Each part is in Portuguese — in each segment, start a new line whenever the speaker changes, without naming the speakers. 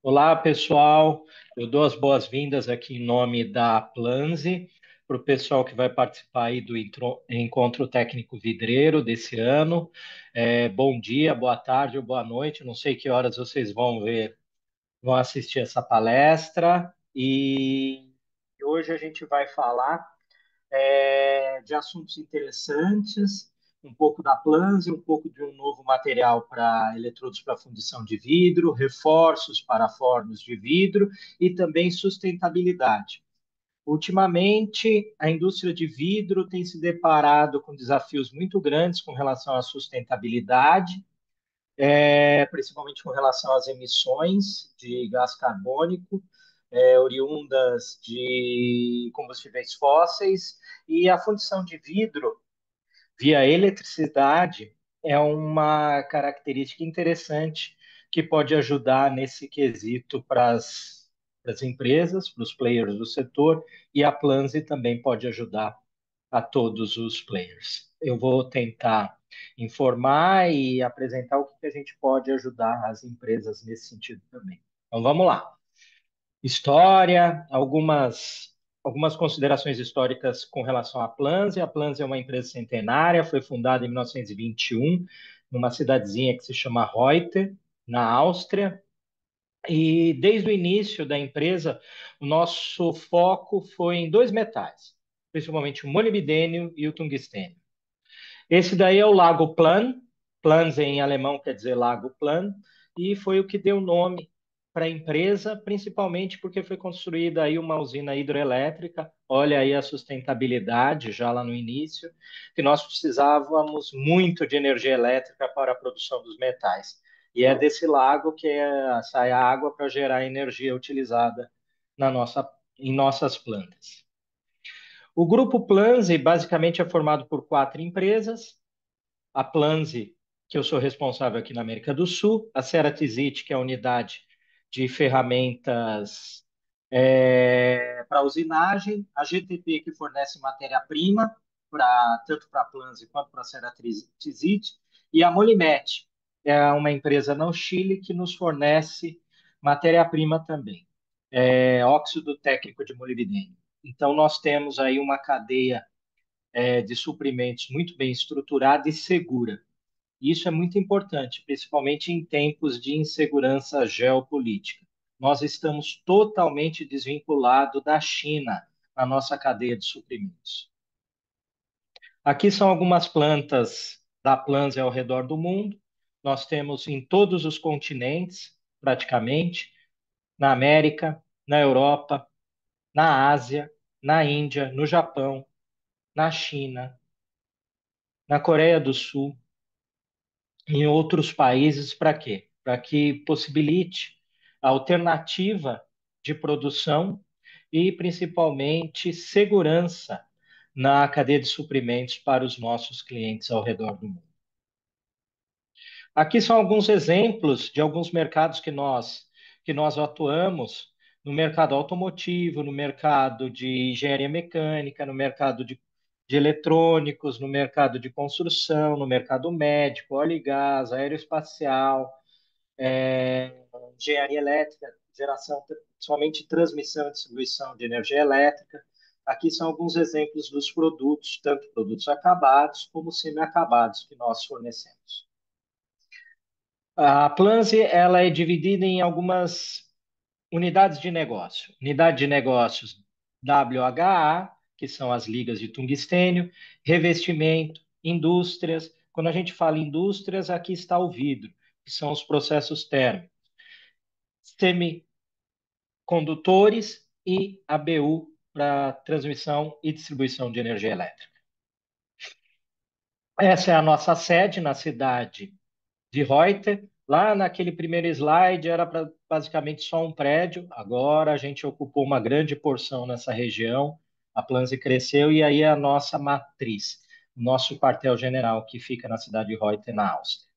Olá, pessoal. Eu dou as boas-vindas aqui em nome da Planzi para o pessoal que vai participar aí do Encontro Técnico Vidreiro desse ano. Bom dia, boa tarde ou boa noite. Não sei que horas vocês vão ver, vão assistir essa palestra. E hoje a gente vai falar de assuntos interessantes, um pouco da Planze, um pouco de um novo material para eletrodos para fundição de vidro, reforços para fornos de vidro e também sustentabilidade. Ultimamente, a indústria de vidro tem se deparado com desafios muito grandes com relação à sustentabilidade, principalmente com relação às emissões de gás carbônico, oriundas de combustíveis fósseis, e a fundição de vidro via eletricidade é uma característica interessante que pode ajudar nesse quesito para as empresas, para os players do setor, e a Planzi também pode ajudar a todos os players. Eu vou tentar informar e apresentar o que a gente pode ajudar as empresas nesse sentido também. Então vamos lá. História, algumas considerações históricas com relação à Planze. A Planze é uma empresa centenária, foi fundada em 1921, numa cidadezinha que se chama Reuter, na Áustria. E desde o início da empresa, o nosso foco foi em dois metais, principalmente o molibdênio e o tungstênio. Esse daí é o Lago Plan, Plans em alemão quer dizer Lago Plan, e foi o que deu nome para a empresa, principalmente porque foi construída aí uma usina hidrelétrica. Olha aí a sustentabilidade já lá no início, que nós precisávamos muito de energia elétrica para a produção dos metais. E é desse lago que sai a água para gerar a energia utilizada em nossas plantas. O grupo Planze basicamente é formado por quatro empresas: a Planze, que eu sou responsável aqui na América do Sul, a Ceratizit, que é a unidade de ferramentas para usinagem, a GTP, que fornece matéria-prima tanto para a Planze quanto para a Ceratizit, e a Molimet, é uma empresa no Chile que nos fornece matéria-prima também, óxido técnico de molibdênio. Então, nós temos aí uma cadeia de suprimentos muito bem estruturada e segura. Isso é muito importante, principalmente em tempos de insegurança geopolítica. Nós estamos totalmente desvinculados da China na nossa cadeia de suprimentos. Aqui são algumas plantas da Planze ao redor do mundo. Nós temos em todos os continentes, praticamente, na América, na Europa, na Ásia, na Índia, no Japão, na China, na Coreia do Sul, em outros países. Para quê? Para que possibilite a alternativa de produção e, principalmente, segurança na cadeia de suprimentos para os nossos clientes ao redor do mundo. Aqui são alguns exemplos de alguns mercados que nós atuamos: no mercado automotivo, no mercado de engenharia mecânica, no mercado de eletrônicos, no mercado de construção, no mercado médico, óleo e gás, aeroespacial, engenharia elétrica, geração, somente transmissão e distribuição de energia elétrica. Aqui são alguns exemplos dos produtos, tanto produtos acabados como semi-acabados que nós fornecemos. A Planze, ela é dividida em algumas unidades de negócio. Unidade de negócios WHA, que são as ligas de tungstênio, revestimento, indústrias. Quando a gente fala indústrias, aqui está o vidro, que são os processos térmicos, semicondutores e ABU para transmissão e distribuição de energia elétrica. Essa é a nossa sede na cidade de Reuter. Lá naquele primeiro slide era basicamente só um prédio, agora a gente ocupou uma grande porção nessa região, a Planze cresceu e aí é a nossa matriz, o nosso quartel-general que fica na cidade de Reuter, na Áustria.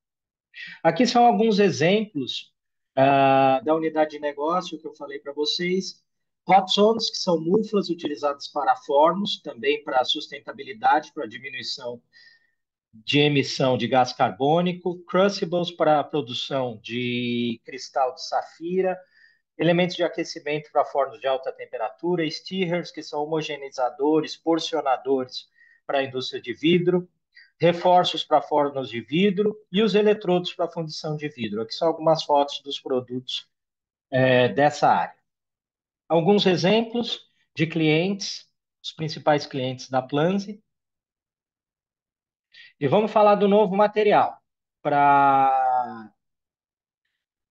Aqui são alguns exemplos da unidade de negócio que eu falei para vocês. Hot zones, que são muflas utilizadas para fornos, também para sustentabilidade, para diminuição de emissão de gás carbônico, crucibles para a produção de cristal de safira, elementos de aquecimento para fornos de alta temperatura, stirrers, que são homogeneizadores, porcionadores para a indústria de vidro, reforços para fornos de vidro e os eletrodos para fundição de vidro. Aqui são algumas fotos dos produtos dessa área. Alguns exemplos de clientes, os principais clientes da Planze. E vamos falar do novo material para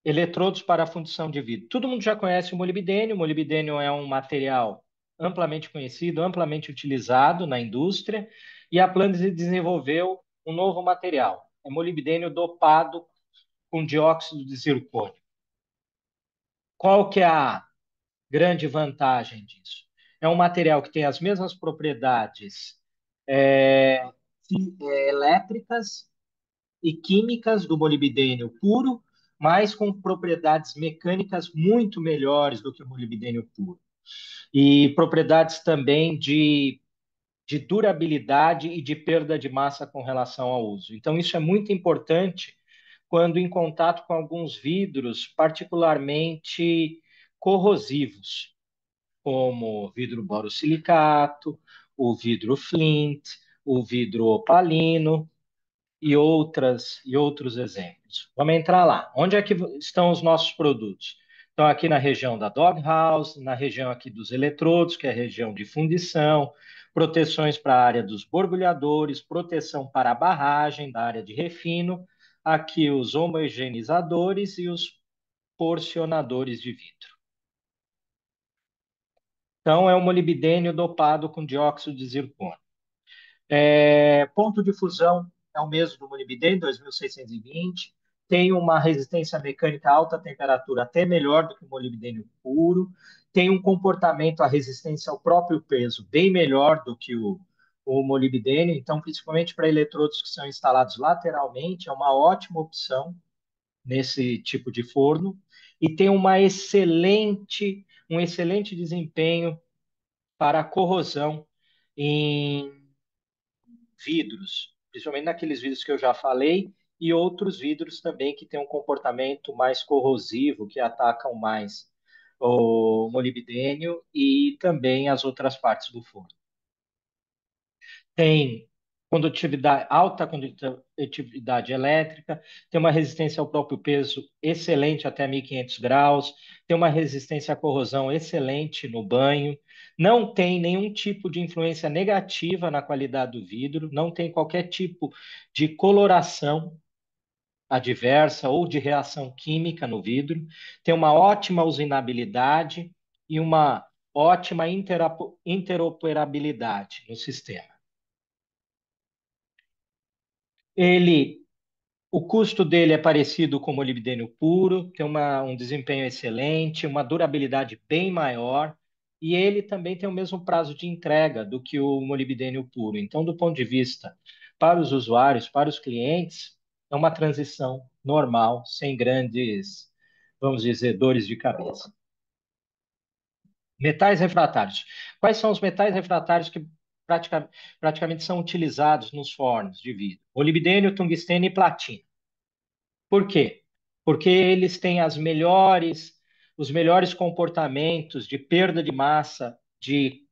eletrodos para a fundição de vidro. Todo mundo já conhece o molibdênio. O molibdênio é um material amplamente conhecido, amplamente utilizado na indústria, e a Planese desenvolveu um novo material. É molibdênio dopado com dióxido de zircônio. Qual que é a grande vantagem disso? É um material que tem as mesmas propriedades é, elétricas e químicas do molibdênio puro, mas com propriedades mecânicas muito melhores do que o molibdênio puro. E propriedades também de durabilidade e de perda de massa com relação ao uso. Então, isso é muito importante quando em contato com alguns vidros particularmente corrosivos, como o vidro borosilicato, o vidro flint, o vidro opalino, e outros exemplos. Vamos entrar lá. Onde é que estão os nossos produtos? Estão aqui na região da doghouse, na região aqui dos eletrodos, que é a região de fundição, proteções para a área dos borbulhadores, proteção para a barragem da área de refino, aqui os homogeneizadores e os porcionadores de vidro. Então, é um molibdênio dopado com dióxido de zircônio. Ponto de fusão é o mesmo do molibdênio, 2620. Tem uma resistência mecânica a alta temperatura até melhor do que o molibdênio puro. Tem um comportamento, a resistência ao próprio peso, bem melhor do que o molibdênio. Então, principalmente para eletrodos que são instalados lateralmente, é uma ótima opção nesse tipo de forno. E tem um excelente desempenho para a corrosão em vidros, principalmente naqueles vidros que eu já falei, e outros vidros também que têm um comportamento mais corrosivo, que atacam mais o molibdênio e também as outras partes do forno. Tem condutividade, alta condutividade elétrica, tem uma resistência ao próprio peso excelente até 1500 graus, tem uma resistência à corrosão excelente no banho, não tem nenhum tipo de influência negativa na qualidade do vidro, não tem qualquer tipo de coloração adversa ou de reação química no vidro, tem uma ótima usinabilidade e uma ótima interoperabilidade no sistema. Ele, o custo dele é parecido com o molibdênio puro, tem um desempenho excelente, uma durabilidade bem maior, e ele também tem o mesmo prazo de entrega do que o molibdênio puro. Então, do ponto de vista para os usuários, para os clientes, é uma transição normal, sem grandes, vamos dizer, dores de cabeça. Metais refratários. Quais são os metais refratários que praticamente são utilizados nos fornos de vidro? Molibdênio, tungstênio e platina. Por quê? Porque eles têm os melhores comportamentos de perda de massa, de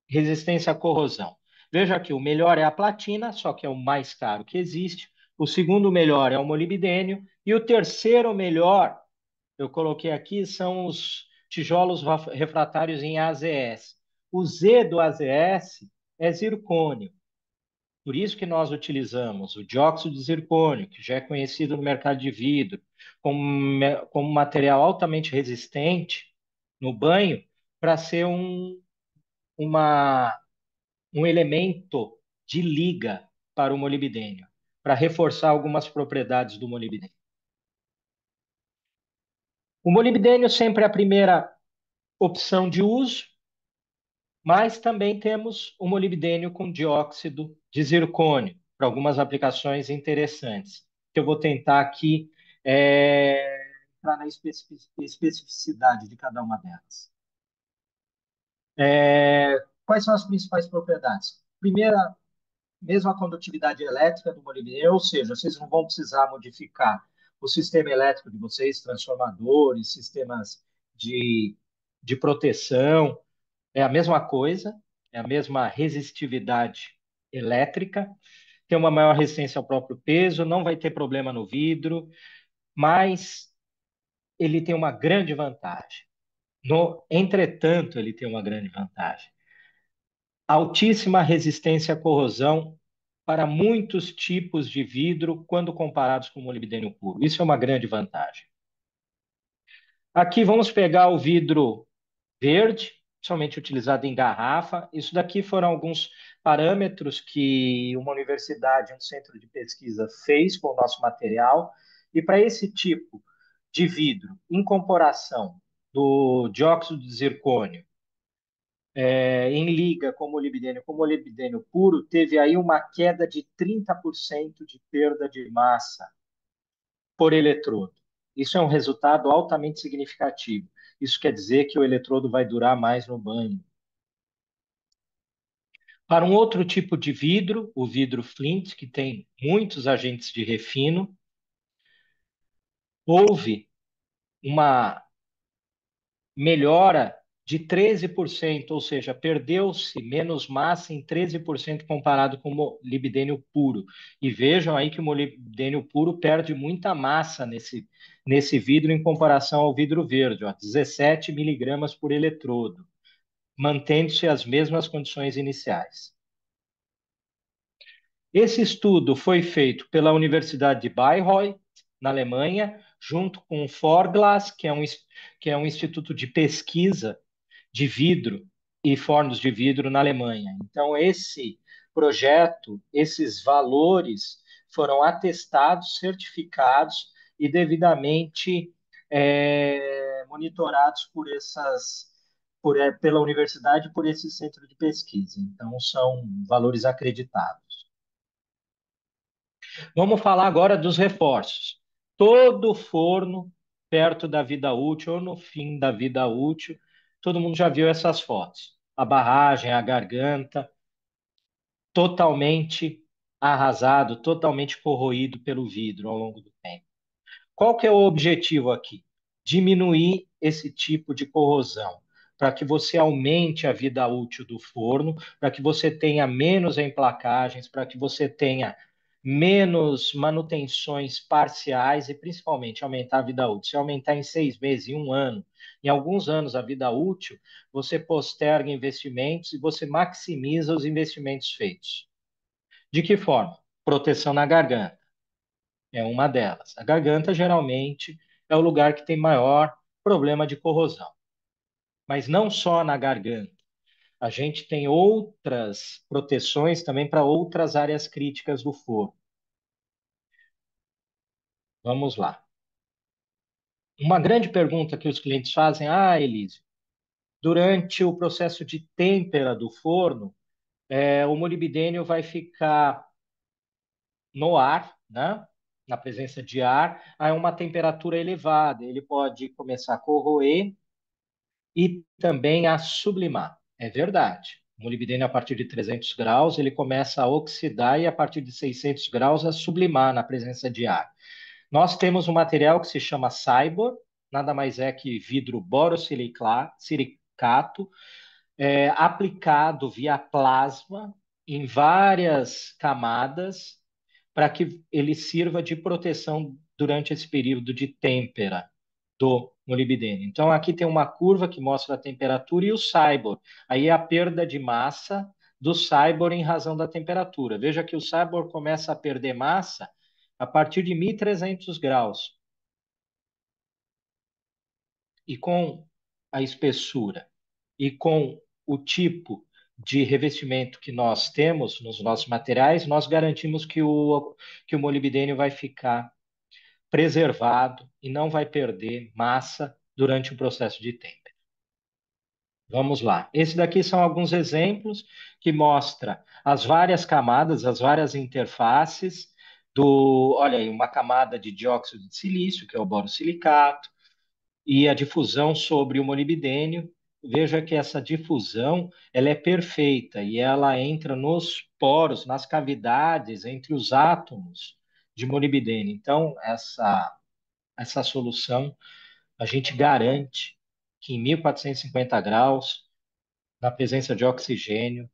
resistência à corrosão. Veja aqui, o melhor é a platina, só que é o mais caro que existe. O segundo melhor é o molibdênio. E o terceiro melhor, eu coloquei aqui, são os tijolos refratários em AZS. O Z do AZS é zircônio. Por isso que nós utilizamos o dióxido de zircônio, que já é conhecido no mercado de vidro, como material altamente resistente no banho, para ser uma, um elemento de liga para o molibdênio, para reforçar algumas propriedades do molibdênio. O molibdênio sempre é a primeira opção de uso, mas também temos o molibdênio com dióxido de zircônio, para algumas aplicações interessantes, que eu vou tentar aqui entrar na especificidade de cada uma delas. Quais são as principais propriedades? Primeira, mesma condutividade elétrica do molibdênio, ou seja, vocês não vão precisar modificar o sistema elétrico de vocês, transformadores, sistemas de proteção, é a mesma coisa, é a mesma resistividade elétrica, tem uma maior resistência ao próprio peso, não vai ter problema no vidro, mas ele tem uma grande vantagem. Entretanto, ele tem uma grande vantagem. Altíssima resistência à corrosão para muitos tipos de vidro quando comparados com o molibdênio puro. Isso é uma grande vantagem. Aqui vamos pegar o vidro verde, somente utilizado em garrafa. Isso daqui foram alguns parâmetros que uma universidade, um centro de pesquisa fez com o nosso material. E para esse tipo de vidro, em comparação do dióxido de zircônio, em liga com molibdênio puro, teve aí uma queda de 30% de perda de massa por eletrodo. Isso é um resultado altamente significativo. Isso quer dizer que o eletrodo vai durar mais no banho. Para um outro tipo de vidro, o vidro Flint, que tem muitos agentes de refino, houve uma melhora de 13%, ou seja, perdeu-se menos massa em 13% comparado com o molibdênio puro. E vejam aí que o molibdênio puro perde muita massa nesse vidro em comparação ao vidro verde, ó, 17 miligramas por eletrodo, mantendo-se as mesmas condições iniciais. Esse estudo foi feito pela Universidade de Bayreuth, na Alemanha, junto com o Forglass, que é um instituto de pesquisa de vidro e fornos de vidro na Alemanha. Então, esse projeto, esses valores foram atestados, certificados e devidamente monitorados pela universidade por esse centro de pesquisa. Então, são valores acreditados. Vamos falar agora dos reforços. Todo forno perto da vida útil ou no fim da vida útil, todo mundo já viu essas fotos. A barragem, a garganta, totalmente arrasado, totalmente corroído pelo vidro ao longo do tempo. Qual que é o objetivo aqui? Diminuir esse tipo de corrosão, para que você aumente a vida útil do forno, para que você tenha menos emplacagens, para que você tenha menos manutenções parciais e principalmente aumentar a vida útil. Se aumentar em 6 meses, em um ano, em alguns anos a vida útil, você posterga investimentos e você maximiza os investimentos feitos. De que forma? Proteção na garganta é uma delas. A garganta geralmente é o lugar que tem maior problema de corrosão. Mas não só na garganta. A gente tem outras proteções também para outras áreas críticas do forno. Vamos lá. Uma grande pergunta que os clientes fazem: Elísio, durante o processo de têmpera do forno, o molibdênio vai ficar no ar, né? Na presença de ar, a uma temperatura elevada. Ele pode começar a corroer e também a sublimar. É verdade. O molibdênio, a partir de 300 graus, ele começa a oxidar e, a partir de 600 graus, a sublimar na presença de ar. Nós temos um material que se chama Cybor, nada mais é que vidro borosilicato, aplicado via plasma em várias camadas para que ele sirva de proteção durante esse período de têmpera do molibdênio. Então, aqui tem uma curva que mostra a temperatura e o Cybor. Aí é a perda de massa do Cybor em razão da temperatura. Veja que o Cybor começa a perder massa a partir de 1.300 graus. E com a espessura e com o tipo de revestimento que nós temos nos nossos materiais, nós garantimos que o molibdênio vai ficar preservado e não vai perder massa durante o processo de tempo. Vamos lá. Esse daqui são alguns exemplos que mostra as várias camadas, as várias interfaces olha aí, uma camada de dióxido de silício, que é o borosilicato, e a difusão sobre o molibdênio. Veja que essa difusão ela é perfeita e ela entra nos poros, nas cavidades entre os átomos de molibdênio. Então, essa solução a gente garante que em 1450 graus, na presença de oxigênio,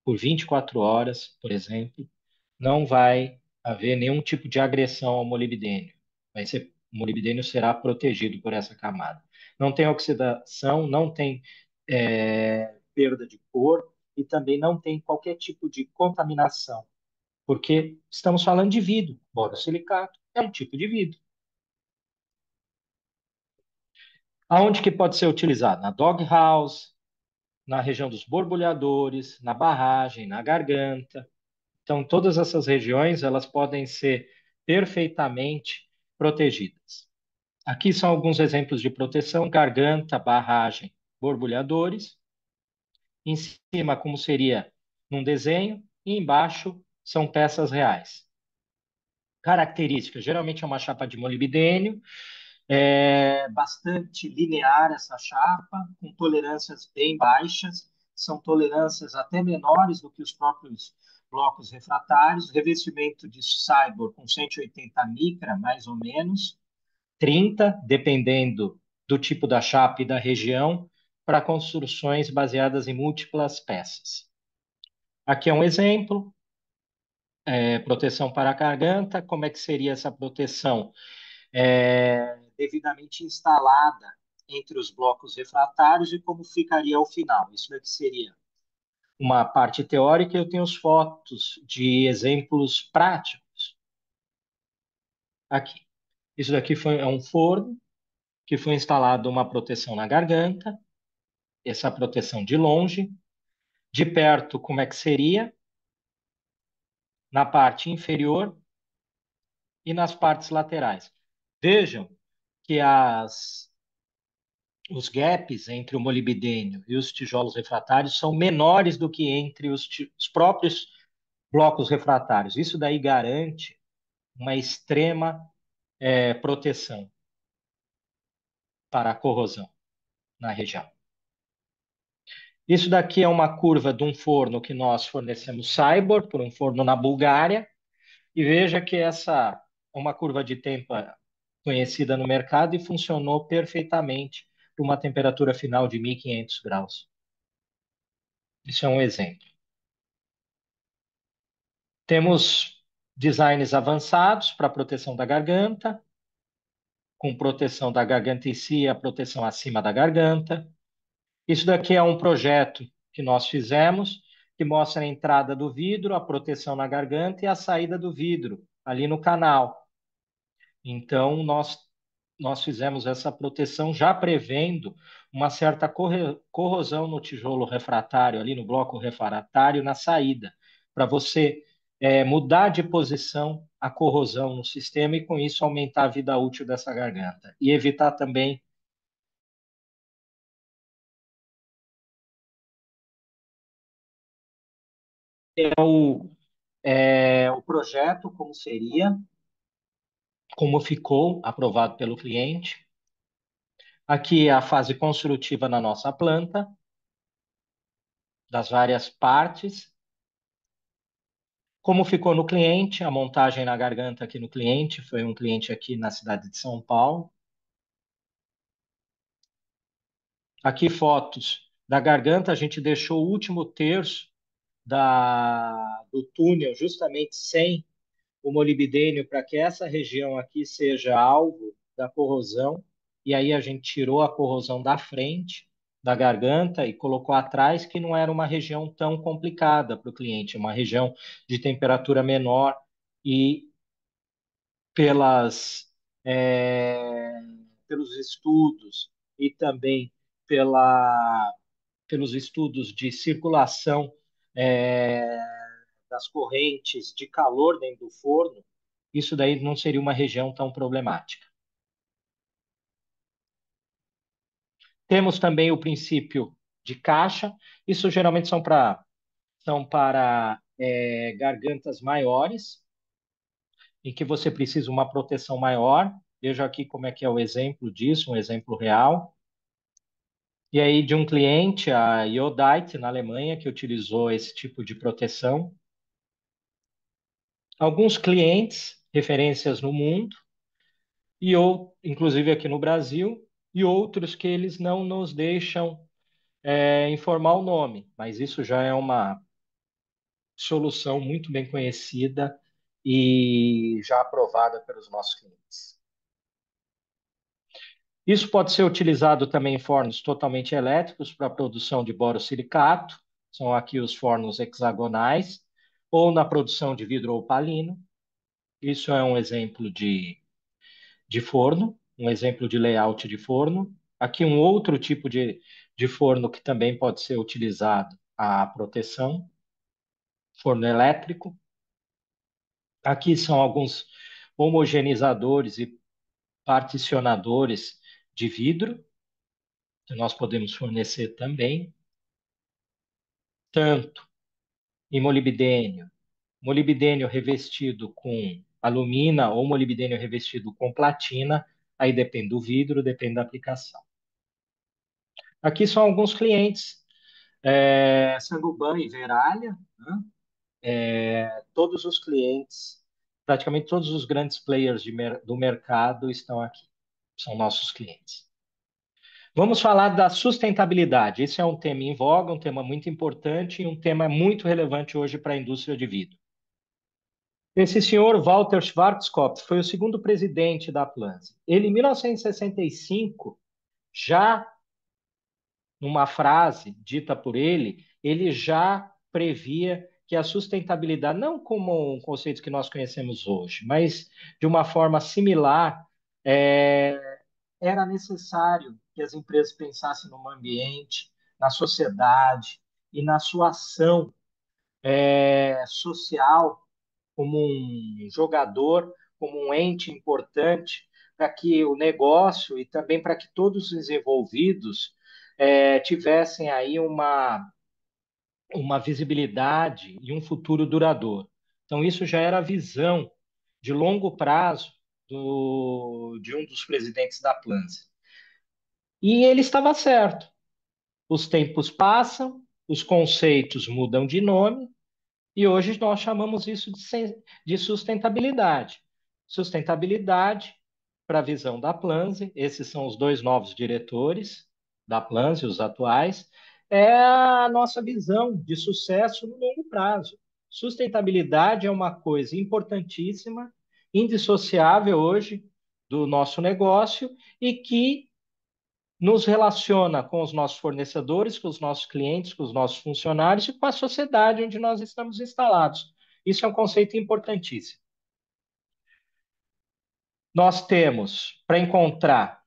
por 24 horas, por exemplo, não vai haver nenhum tipo de agressão ao molibdênio. O molibdênio será protegido por essa camada. Não tem oxidação, não tem perda de cor e também não tem qualquer tipo de contaminação, porque estamos falando de vidro. Borosilicato é um tipo de vidro. Aonde que pode ser utilizado? Na doghouse, na região dos borbulhadores, na barragem, na garganta. Então, todas essas regiões elas podem ser perfeitamente protegidas. Aqui são alguns exemplos de proteção: garganta, barragem, borbulhadores. Em cima, como seria num desenho, e embaixo são peças reais. Características: geralmente é uma chapa de molibdênio, bastante linear essa chapa, com tolerâncias bem baixas, são tolerâncias até menores do que os próprios blocos refratários, revestimento de Cybor com 180 micra, mais ou menos, 30, dependendo do tipo da chapa e da região, para construções baseadas em múltiplas peças. Aqui é um exemplo, proteção para a garganta. Como é que seria essa proteção? Devidamente instalada entre os blocos refratários e como ficaria ao final. Isso daqui seria uma parte teórica. Eu tenho as fotos de exemplos práticos aqui. Isso daqui é um forno que foi instalado uma proteção na garganta, essa proteção de longe. De perto, como é que seria? Na parte inferior e nas partes laterais. Vejam que os gaps entre o molibdênio e os tijolos refratários são menores do que entre os próprios blocos refratários. Isso daí garante uma extrema proteção para a corrosão na região. Isso daqui é uma curva de um forno que nós fornecemos Cybor, por um forno na Bulgária, e veja que essa é uma curva de tempo conhecida no mercado e funcionou perfeitamente para uma temperatura final de 1500 graus. Isso é um exemplo. Temos designs avançados para proteção da garganta, com proteção da garganta em si e a proteção acima da garganta. Isso daqui é um projeto que nós fizemos, que mostra a entrada do vidro, a proteção na garganta e a saída do vidro, ali no canal. Então, nós fizemos essa proteção já prevendo uma certa corrosão no tijolo refratário, ali no bloco refratário, na saída, para você mudar de posição a corrosão no sistema e, com isso, aumentar a vida útil dessa garganta. E evitar também o projeto, como seria, como ficou aprovado pelo cliente. Aqui é a fase construtiva na nossa planta, das várias partes. Como ficou no cliente, a montagem na garganta aqui no cliente, foi um cliente aqui na cidade de São Paulo. Aqui fotos da garganta, a gente deixou o último terço do túnel justamente sem o molibdênio para que essa região aqui seja alvo da corrosão. E aí a gente tirou a corrosão da frente da garganta e colocou atrás, que não era uma região tão complicada para o cliente, uma região de temperatura menor e pelas, é, pelos estudos e também pela, pelos estudos de circulação é, das correntes de calor dentro do forno, isso daí não seria uma região tão problemática. Temos também o princípio de caixa, isso geralmente são para gargantas maiores, em que você precisa uma proteção maior. Veja aqui como é que é o exemplo disso, um exemplo real. E aí, de um cliente, a Iodite, na Alemanha, que utilizou esse tipo de proteção. Alguns clientes, referências no mundo, inclusive aqui no Brasil, e outros que eles não nos deixam informar o nome, mas isso já é uma solução muito bem conhecida e já aprovada pelos nossos clientes. Isso pode ser utilizado também em fornos totalmente elétricos para a produção de borosilicato, são aqui os fornos hexagonais, ou na produção de vidro opalino. Isso é um exemplo de forno, um exemplo de layout de forno. Aqui um outro tipo de forno que também pode ser utilizado a proteção, forno elétrico. Aqui são alguns homogeneizadores e particionadores de vidro que nós podemos fornecer também, tanto em molibdênio, molibdênio revestido com alumina ou molibdênio revestido com platina, aí depende do vidro, depende da aplicação. Aqui são alguns clientes, Saint-Gobain e Verallia, né? Todos os clientes, praticamente todos os grandes players do mercado estão aqui, são nossos clientes. Vamos falar da sustentabilidade. Esse é um tema em voga, um tema muito importante e um tema muito relevante hoje para a indústria de vidro. Esse senhor Walter Schwarzkopf foi o segundo presidente da Plans. Ele, em 1965, já numa frase dita por ele já previa que a sustentabilidade, não como um conceito que nós conhecemos hoje, mas de uma forma similar, era necessário que as empresas pensassem no meio ambiente, na sociedade e na sua ação social como um jogador, como um ente importante para que o negócio e também para que todos os envolvidos tivessem aí uma visibilidade e um futuro duradouro. Então, isso já era a visão de longo prazo de um dos presidentes da Plans. E ele estava certo. Os tempos passam, os conceitos mudam de nome, e hoje nós chamamos isso de sustentabilidade. Sustentabilidade, para a visão da Planze, esses são os dois novos diretores da Planze, os atuais, é a nossa visão de sucesso no longo prazo. Sustentabilidade é uma coisa importantíssima, indissociável hoje do nosso negócio e que nos relaciona com os nossos fornecedores, com os nossos clientes, com os nossos funcionários e com a sociedade onde nós estamos instalados. Isso é um conceito importantíssimo. Nós temos, para encontrar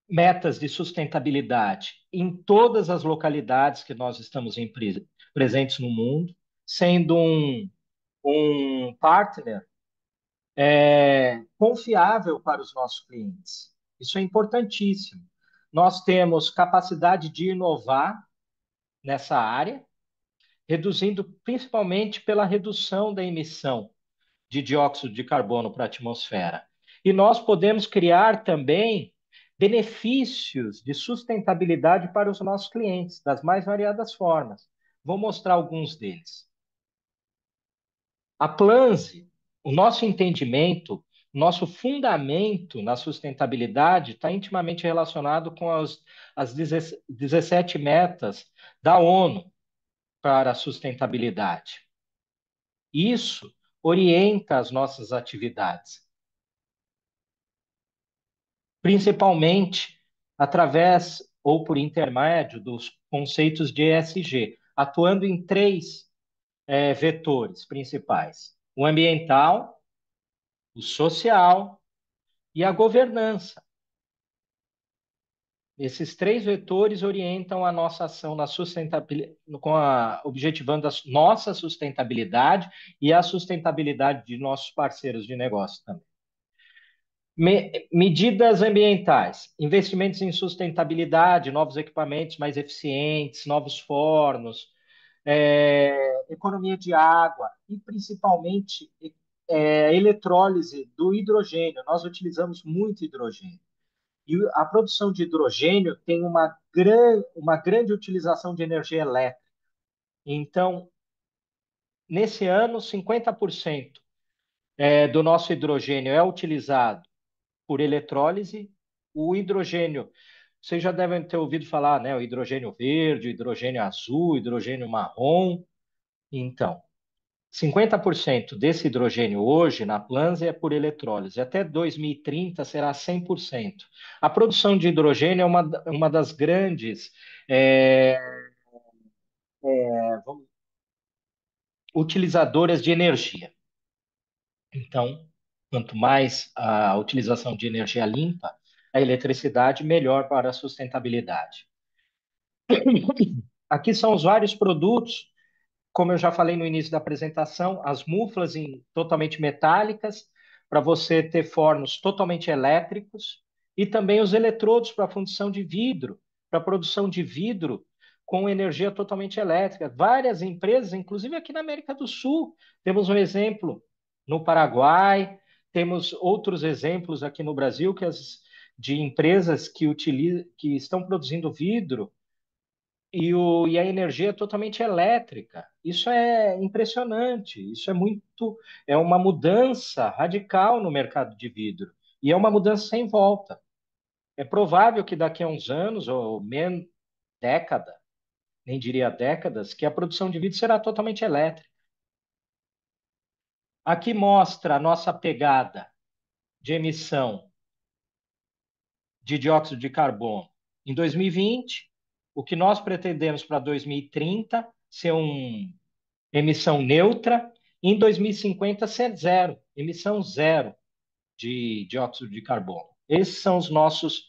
metas de sustentabilidade em todas as localidades que nós estamos presentes no mundo, sendo um partner confiável para os nossos clientes. Isso é importantíssimo. Nós temos capacidade de inovar nessa área, reduzindo principalmente pela redução da emissão de dióxido de carbono para a atmosfera. E nós podemos criar também benefícios de sustentabilidade para os nossos clientes, das mais variadas formas. Vou mostrar alguns deles. A Planze, o nosso entendimento, nosso fundamento na sustentabilidade está intimamente relacionado com as 17 metas da ONU para a sustentabilidade. Isso orienta as nossas atividades, principalmente através ou por intermédio dos conceitos de ESG, atuando em três vetores principais: o ambiental, o social e a governança. Esses três vetores orientam a nossa ação na sustentabilidade, objetivando a nossa sustentabilidade e a sustentabilidade de nossos parceiros de negócio também. Medidas ambientais, investimentos em sustentabilidade, novos equipamentos mais eficientes, novos fornos, economia de água e principalmente eletrólise do hidrogênio. Nós utilizamos muito hidrogênio. E a produção de hidrogênio tem uma grande utilização de energia elétrica. Então, nesse ano, 50% do nosso hidrogênio é utilizado por eletrólise O hidrogênio, vocês já devem ter ouvido falar, né? O hidrogênio verde, o hidrogênio azul, o hidrogênio marrom. Então, 50% desse hidrogênio hoje na Planze é por eletrólise. Até 2030 será 100%. A produção de hidrogênio é uma das grandes é, utilizadoras de energia. Então, quanto mais a utilização de energia limpa, a eletricidade, melhor para a sustentabilidade. Aqui são os vários produtos, como eu já falei no início da apresentação, as muflas totalmente metálicas, para você ter fornos totalmente elétricos, e também os eletrodos para fundição de vidro, para produção de vidro com energia totalmente elétrica. Várias empresas, inclusive aqui na América do Sul, temos um exemplo no Paraguai, temos outros exemplos aqui no Brasil de empresas que estão produzindo vidro e a energia é totalmente elétrica. Isso é impressionante. Isso é uma mudança radical no mercado de vidro. E é uma mudança sem volta. É provável que daqui a uns anos, ou menos década, nem diria décadas, que a produção de vidro será totalmente elétrica. Aqui mostra a nossa pegada de emissão de dióxido de carbono em 2020, o que nós pretendemos para 2030 ser emissão neutra, e em 2050 ser zero, emissão zero de dióxido de carbono. Esses são os nossos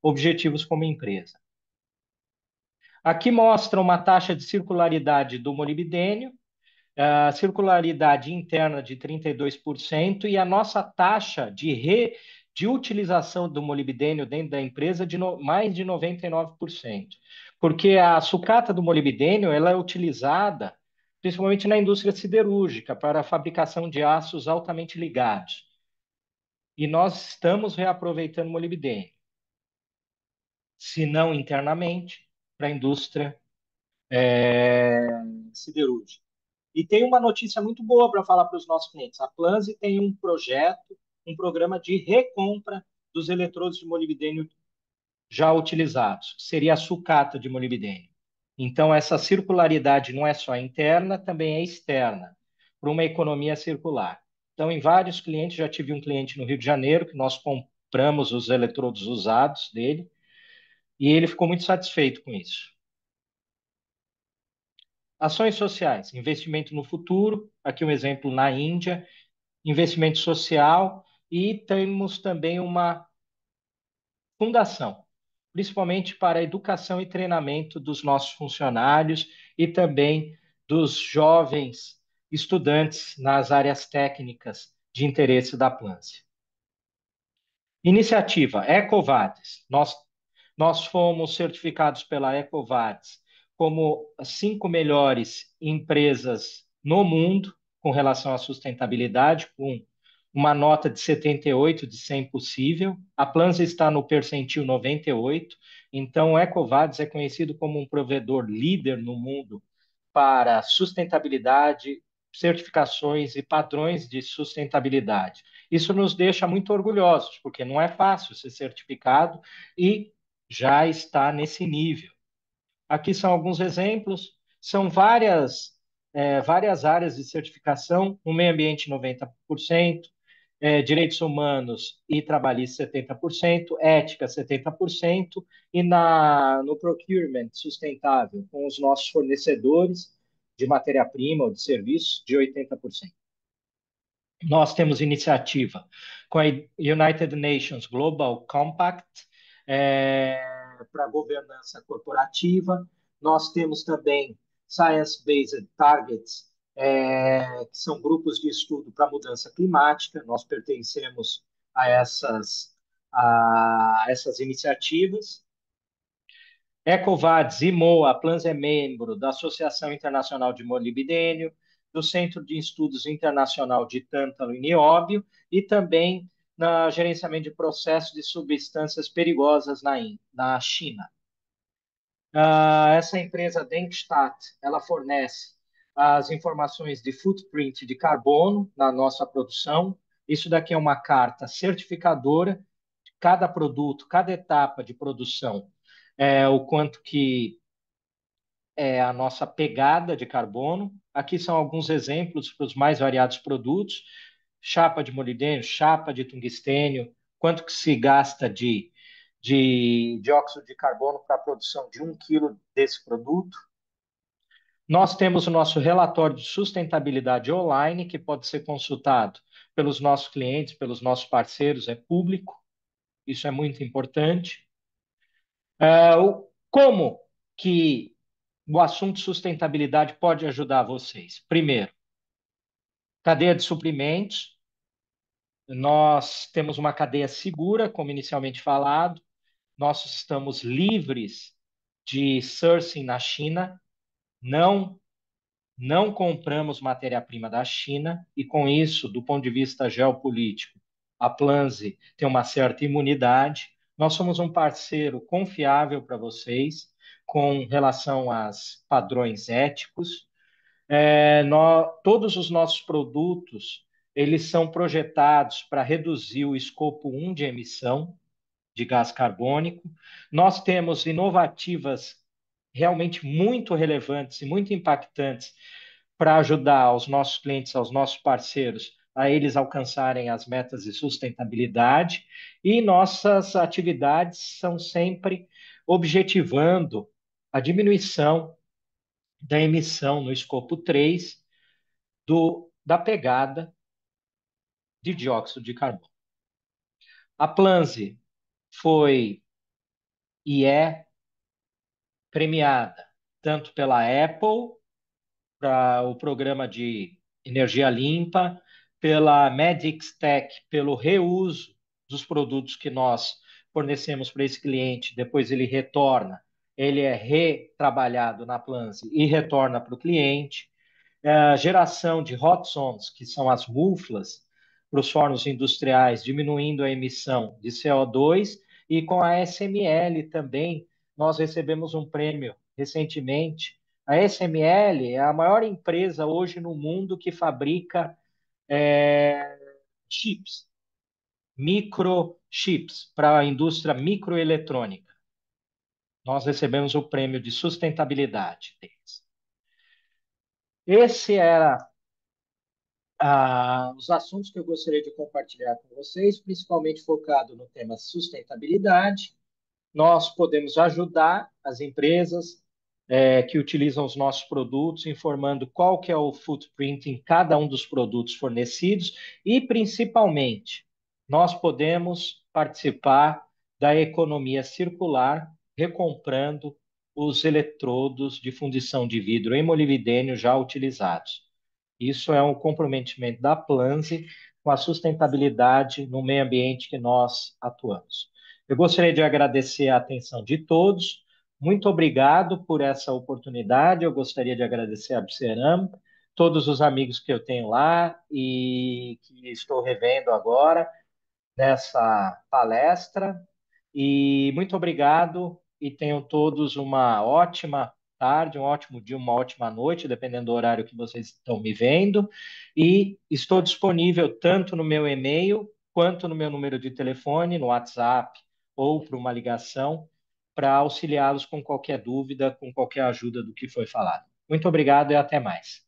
objetivos como empresa. Aqui mostra uma taxa de circularidade do molibdênio, a circularidade interna de 32% e a nossa taxa de utilização do molibdênio dentro da empresa de mais de 99%. Porque a sucata do molibdênio ela é utilizada principalmente na indústria siderúrgica para a fabricação de aços altamente ligados. E nós estamos reaproveitando molibdênio, se não internamente, para a indústria siderúrgica. E tem uma notícia muito boa para falar para os nossos clientes. A Planze tem um projeto, um programa de recompra dos eletrodos de molibdênio já utilizados, que seria a sucata de molibdênio. Então, essa circularidade não é só interna, também é externa, para uma economia circular. Então, em vários clientes, já tive um cliente no Rio de Janeiro, que nós compramos os eletrodos usados dele, e ele ficou muito satisfeito com isso. Ações sociais, investimento no futuro, aqui um exemplo na Índia, investimento social e temos também uma fundação, principalmente para a educação e treinamento dos nossos funcionários e também dos jovens estudantes nas áreas técnicas de interesse da Plânsia. Iniciativa EcoVadis. Nós fomos certificados pela EcoVadis como as 5 melhores empresas no mundo com relação à sustentabilidade, com uma nota de 78 de 100 possível. A Plansa está no percentil 98, então o EcoVadis é conhecido como um provedor líder no mundo para sustentabilidade, certificações e padrões de sustentabilidade. Isso nos deixa muito orgulhosos, porque não é fácil ser certificado e já está nesse nível. Aqui são alguns exemplos, são várias áreas de certificação, no meio ambiente 90%, direitos humanos e trabalhistas 70%, ética 70%, e no procurement sustentável, com os nossos fornecedores de matéria-prima ou de serviços, de 80%. Nós temos iniciativa com a United Nations Global Compact para governança corporativa. Nós temos também Science-Based Targets, que são grupos de estudo para mudança climática. Nós pertencemos a essas iniciativas. EcoVadis e MOA, a Plans é membro da Associação Internacional de Molibdênio, do Centro de Estudos Internacional de Tântalo e Nióbio e também no gerenciamento de processos de substâncias perigosas na China. Essa empresa Denkstat, ela fornece as informações de footprint de carbono na nossa produção. Isso daqui é uma carta certificadora cada produto, cada etapa de produção, o quanto que é a nossa pegada de carbono. Aqui são alguns exemplos para os mais variados produtos: chapa de molibdênio, chapa de tungstênio, quanto que se gasta de dióxido de carbono para a produção de 1 quilo desse produto. Nós temos o nosso relatório de sustentabilidade online, que pode ser consultado pelos nossos clientes, pelos nossos parceiros, é público, isso é muito importante. Como que o assunto sustentabilidade pode ajudar vocês? Primeiro, cadeia de suprimentos. Nós temos uma cadeia segura, como inicialmente falado. Nós estamos livres de sourcing na China. Não, não compramos matéria-prima da China e, com isso, do ponto de vista geopolítico, a Planze tem uma certa imunidade. Nós somos um parceiro confiável para vocês com relação aos padrões éticos. Todos os nossos produtos eles são projetados para reduzir o escopo 1 de emissão de gás carbônico. Nós temos inovativas realmente muito relevantes e muito impactantes para ajudar aos nossos clientes, aos nossos parceiros, a eles alcançarem as metas de sustentabilidade. E nossas atividades são sempre objetivando a diminuição da emissão no escopo 3 da pegada de dióxido de carbono. A Planze foi e é premiada tanto pela Apple, para o programa de energia limpa, pela Medix Tech, pelo reuso dos produtos que nós fornecemos para esse cliente, depois ele retorna, ele é retrabalhado na Planze e retorna para o cliente. A geração de hot zones, que são as muflas para os fornos industriais, diminuindo a emissão de CO2, e com a SML também, nós recebemos um prêmio recentemente. A SML é a maior empresa hoje no mundo que fabrica chips, microchips para a indústria microeletrônica. Nós recebemos o prêmio de sustentabilidade deles. Esse era os assuntos que eu gostaria de compartilhar com vocês, principalmente focado no tema sustentabilidade. Nós podemos ajudar as empresas que utilizam os nossos produtos, informando qual que é o footprint em cada um dos produtos fornecidos e, principalmente, nós podemos participar da economia circular, recomprando os eletrodos de fundição de vidro em molibdênio já utilizados. Isso é um comprometimento da Planze com a sustentabilidade no meio ambiente que nós atuamos. Eu gostaria de agradecer a atenção de todos. Muito obrigado por essa oportunidade. Eu gostaria de agradecer a Abceram, todos os amigos que eu tenho lá e que estou revendo agora nessa palestra. E muito obrigado e tenham todos uma ótima tarde, um ótimo dia, uma ótima noite, dependendo do horário que vocês estão me vendo. E estou disponível tanto no meu e-mail quanto no meu número de telefone, no WhatsApp ou para uma ligação, para auxiliá-los com qualquer dúvida, com qualquer ajuda do que foi falado. Muito obrigado e até mais.